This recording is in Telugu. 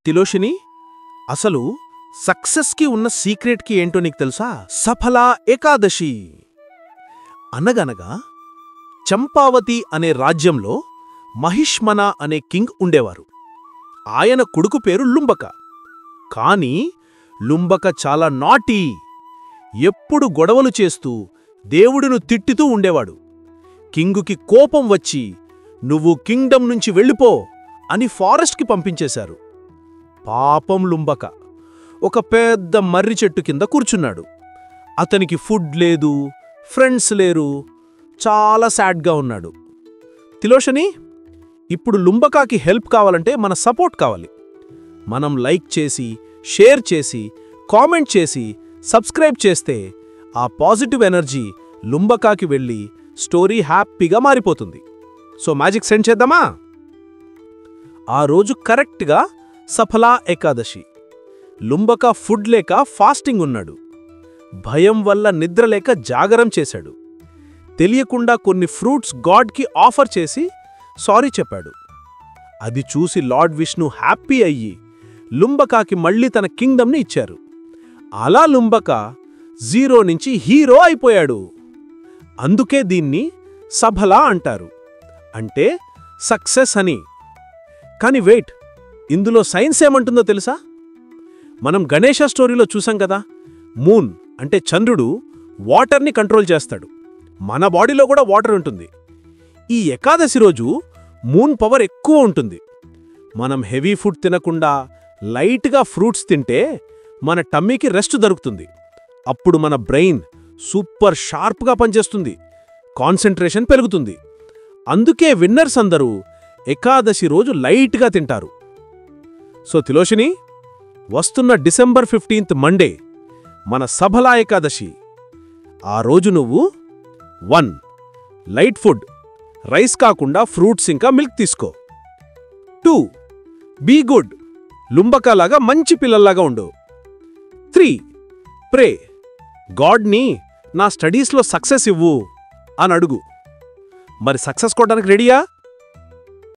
తిలోషిని, అసలు సక్సెస్కి ఉన్న సీక్రెట్కి ఏంటో నీకు తెలుసా? సఫలా ఏకాదశి. అనగనగా చంపావతి అనే రాజ్యంలో మహిష్మన అనే కింగ్ ఉండేవారు. ఆయన కొడుకు పేరు లుంబక. కాని లుంబక చాలా నాటీ. ఎప్పుడు గొడవలు చేస్తూ దేవుడును తిట్టుతూ ఉండేవాడు. కింగుకి కోపం వచ్చి, "నువ్వు కింగ్డమ్ నుంచి వెళ్ళిపో" అని ఫారెస్ట్కి పంపించేశారు. పాపం లుంబక ఒక పెద్ద మర్రి చెట్టు కింద కూర్చున్నాడు. అతనికి ఫుడ్ లేదు, ఫ్రెండ్స్ లేరు, చాలా సాడ్గా ఉన్నాడు. తిలోషిని, ఇప్పుడు లుంబకాకి హెల్ప్ కావాలంటే మన సపోర్ట్ కావాలి. మనం లైక్ చేసి, షేర్ చేసి, కామెంట్ చేసి, సబ్స్క్రైబ్ చేస్తే ఆ పాజిటివ్ ఎనర్జీ లుంబకాకి వెళ్ళి స్టోరీ హ్యాపీగా మారిపోతుంది. సో మ్యాజిక్ సెండ్ చేద్దామా? ఆ రోజు కరెక్ట్గా సఫలా ఏకాదశి. లుంబక ఫుడ్ లేక ఫాస్టింగ్ ఉన్నాడు. భయం వల్ల నిద్రలేక జాగరం చేశాడు. తెలియకుండా కొన్ని ఫ్రూట్స్ గాడ్కి ఆఫర్ చేసి సారీ చెప్పాడు. అది చూసి లార్డ్ విష్ణు హ్యాపీ అయ్యి లుంబకాకి మళ్లీ తన కింగ్డమ్ని ఇచ్చారు. అలా లుంబక జీరో నుంచి హీరో అయిపోయాడు. అందుకే దీన్ని సఫలా అంటారు, అంటే సక్సెస్ అని. కాని వెయిట్, ఇందులో సైన్స్ ఏమంటుందో తెలుసా? మనం గణేశ స్టోరీలో చూసాం కదా, మూన్ అంటే చంద్రుడు వాటర్ని కంట్రోల్ చేస్తాడు. మన బాడీలో కూడా వాటర్ ఉంటుంది. ఈ ఏకాదశి రోజు మూన్ పవర్ ఎక్కువ ఉంటుంది. మనం హెవీ ఫుడ్ తినకుండా లైట్గా ఫ్రూట్స్ తింటే మన టమ్మీకి రెస్ట్ దొరుకుతుంది. అప్పుడు మన బ్రెయిన్ సూపర్ షార్ప్గా పనిచేస్తుంది, కాన్సంట్రేషన్ పెరుగుతుంది. అందుకే విన్నర్స్ అందరూ ఏకాదశి రోజు లైట్గా తింటారు. సో తిలోషిని, వస్తున్న డిసెంబర్ 15th మండే మన సఫలా ఏకాదశి. ఆ రోజు నువ్వు 1. లైట్ ఫుడ్, రైస్ కాకుండా ఫ్రూట్స్ ఇంకా మిల్క్ తీసుకో. 2. బీ గుడ్, లుంబకాలాగా మంచి పిల్లల్లాగా ఉండు. 3. ప్రే, గాడ్ని నా స్టడీస్లో సక్సెస్ ఇవ్వు అని అడుగు. మరి సక్సెస్ కొట్టడానికి రెడీయా?